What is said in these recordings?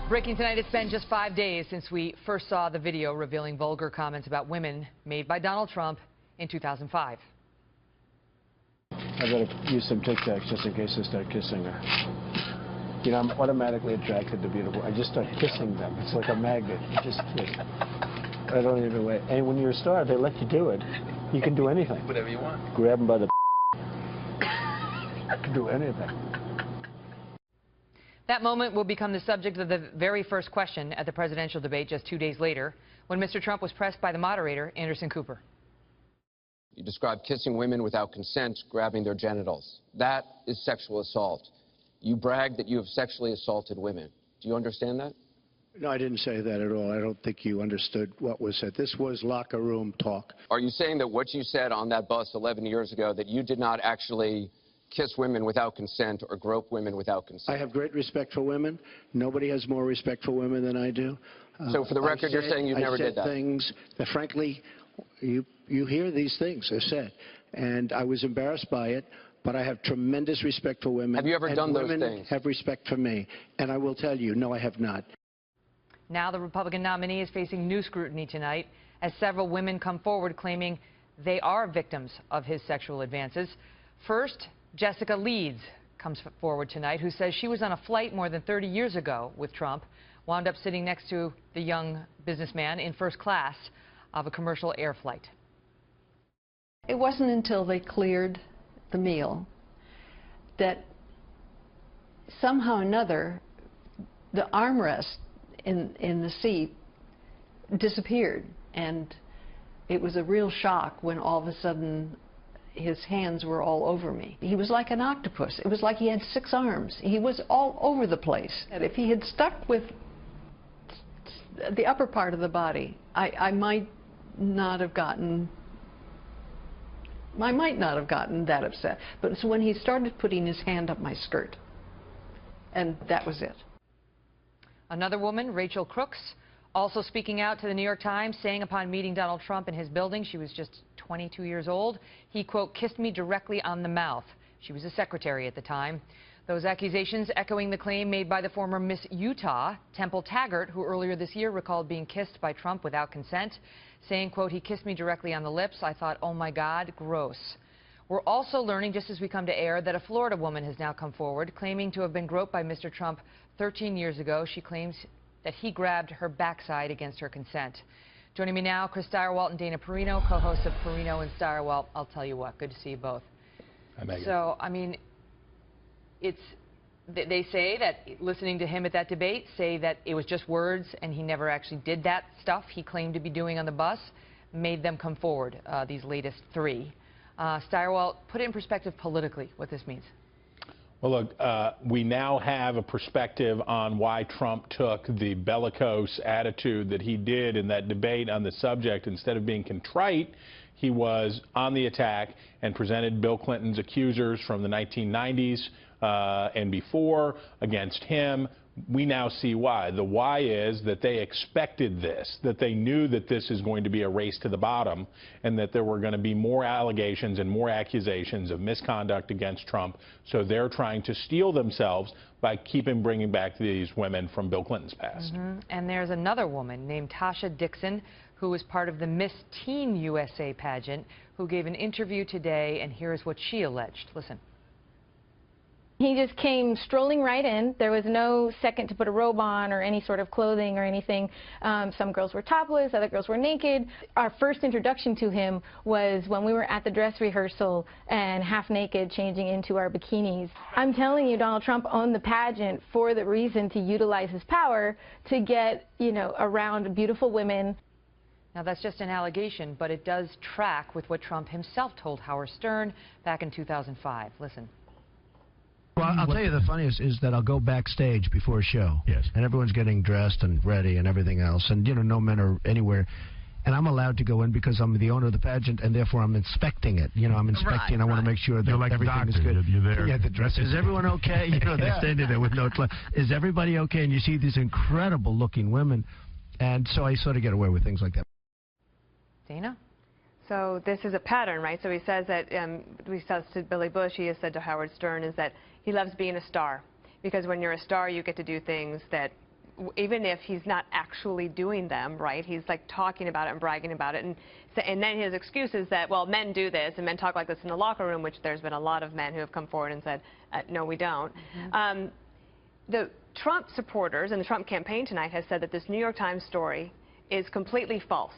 Breaking tonight, it's been just 5 days since we first saw the video revealing vulgar comments about women made by Donald Trump in 2005. I better use some Tic Tacs just in case I start kissing her. You know, I'm automatically attracted to beautiful. I just start kissing them. It's like a magnet. You just kiss. I don't even wait. And when you're a star, they let you do it. You can do anything. Whatever you want. Grab them by the you can do anything. That moment will become the subject of the very first question at the presidential debate just 2 days later, when Mr. Trump was pressed by the moderator, Anderson Cooper. You described kissing women without consent, grabbing their genitals. That is sexual assault. You brag that you have sexually assaulted women. Do you understand that? No, I didn't say that at all. I don't think you understood what was said. This was locker room talk. Are you saying that what you said on that bus 11 years ago, that you did not actually kiss women without consent or grope women without consent? I have great respect for women. Nobody has more respect for women than I do. So for the record, you're saying you never did that? I said things that, frankly, you hear these things are said. And I was embarrassed by it, but I have tremendous respect for women. Have you ever done those things? Women things? Have respect for me. And I will tell you, no, I have not. Now the Republican nominee is facing new scrutiny tonight as several women come forward claiming they are victims of his sexual advances. First, Jessica Leeds comes forward tonight, who says she was on a flight more than 30 years ago with Trump, wound up sitting next to the young businessman in first class of a commercial air flight. It wasn't until they cleared the meal that somehow or another the armrest in the seat disappeared, and it was a real shock when all of a sudden his hands were all over me. He was like an octopus. It was like he had 6 arms. He was all over the place. And if he had stuck with the upper part of the body, I might not have gotten that upset. But it's when he started putting his hand up my skirt, and that was it. Another woman, Rachel Crooks, also speaking out to the New York Times, saying upon meeting Donald Trump in his building, she was just 22 years old, he, quote, kissed me directly on the mouth. She was a secretary at the time. Those accusations echoing the claim made by the former Miss Utah, Temple Taggart, who earlier this year recalled being kissed by Trump without consent, saying, quote, he kissed me directly on the lips. I thought, oh my God, gross. We're also learning, just as we come to air, that a Florida woman has now come forward, claiming to have been groped by Mr. Trump 13 years ago. She claims that he grabbed her backside against her consent. Joining me now, Stirewalt and Dana Perino, co-hosts of Perino and Stirewalt. I'll tell you what, good to see you both. Hi, Megan. So, I mean, they say that, listening to him at that debate, say that it was just words and he never actually did that stuff he claimed to be doing on the bus, made them come forward, these latest 3. Stirewalt, put it in perspective politically, what this means. Well, look, we now have a perspective on why Trump took the bellicose attitude that he did in that debate on the subject. Instead of being contrite, he was on the attack and presented Bill Clinton's accusers from the 1990s and before against him. We now see why. The why is that they expected this, that they knew that this is going to be a race to the bottom and that there were going to be more allegations and more accusations of misconduct against Trump. So they're trying to steel themselves by bringing back these women from Bill Clinton's past. And there's another woman named Tasha Dixon, who was part of the Miss Teen USA pageant, who gave an interview today, and here's what she alleged. Listen. He just came strolling right in. There was no second to put a robe on or any sort of clothing or anything. Some girls were topless, other girls were naked. Our first introduction to him was when we were at the dress rehearsal and half naked, changing into our bikinis. I'm telling you, Donald Trump owned the pageant for the reason to utilize his power to get, around beautiful women. Now, that's just an allegation, but it does track with what Trump himself told Howard Stern back in 2005. Listen. Well, I'll tell you the funniest is that I'll go backstage before a show. Yes. And everyone's getting dressed and ready and everything else. And, no men are anywhere. And I'm allowed to go in because I'm the owner of the pageant, and therefore I'm inspecting it. I'm inspecting. Right, I want to make sure that like everything is good. You're there. Yeah, the dress. Is everyone okay? They're standing there with no clothes. Is everybody okay? And you see these incredible-looking women. And so I sort of get away with things like that. Dana? So this is a pattern, right? So he says that, he says to Billy Bush, he has said to Howard Stern, is that he loves being a star. Because when you're a star, you get to do things that even if he's not actually doing them, right? He's like talking about it and bragging about it. And then his excuse is that, well, men do this and men talk like this in the locker room, which there's been a lot of men who have come forward and said, no, we don't. The Trump supporters and the Trump campaign tonight has said that this New York Times story is completely false.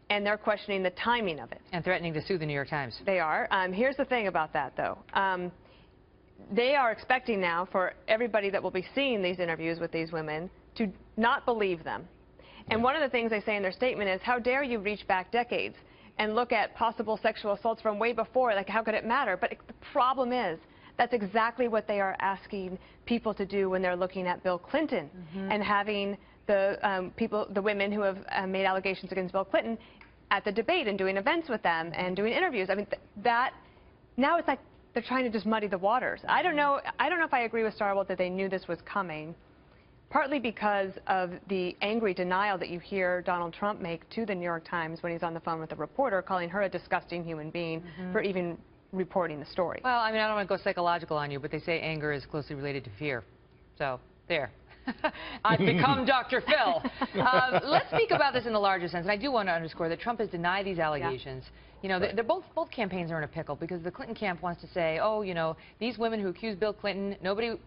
And they're questioning the timing of it. And threatening to sue the New York Times. They are. Here's the thing about that, though. They are expecting now for everybody that will be seeing these interviews with these women to not believe them. And one of the things they say in their statement is, how dare you reach back decades and look at possible sexual assaults from way before? Like, how could it matter? But the problem is, that's exactly what they are asking people to do when they're looking at Bill Clinton and having the women who have made allegations against Bill Clinton at the debate and doing events with them and doing interviews. I mean, now it's like they're trying to just muddy the waters. I don't know if I agree with Stirewalt that they knew this was coming, partly because of the angry denial that you hear Donald Trump make to the New York Times when he's on the phone with a reporter, calling her a disgusting human being for even reporting the story. Well, I mean, I don't want to go psychological on you, but they say anger is closely related to fear. So, there. I've become Dr. Phil. Let's speak about this in the larger sense. And I do want to underscore that Trump has denied these allegations. You know, they're both campaigns are in a pickle because the Clinton camp wants to say, oh, you know, these women who accused Bill Clinton,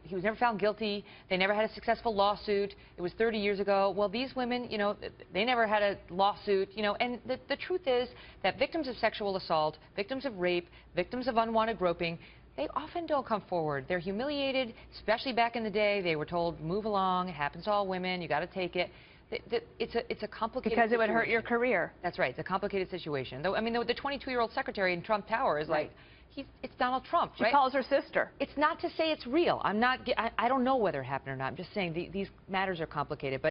he was never found guilty. They never had a successful lawsuit. It was 30 years ago. Well, these women, you know, they never had a lawsuit, you know, and the truth is that victims of sexual assault, victims of rape, victims of unwanted groping, they often don't come forward. They're humiliated, especially back in the day. They were told, move along, it happens to all women, you got to take it. It's a complicated Because it would situation. hurt your career. That's right. It's a complicated situation. Though, I mean, the 22-year-old secretary in Trump Tower is like, it's Donald Trump, right? She calls her sister. It's not to say it's real. I don't know whether it happened or not. I'm just saying these matters are complicated. But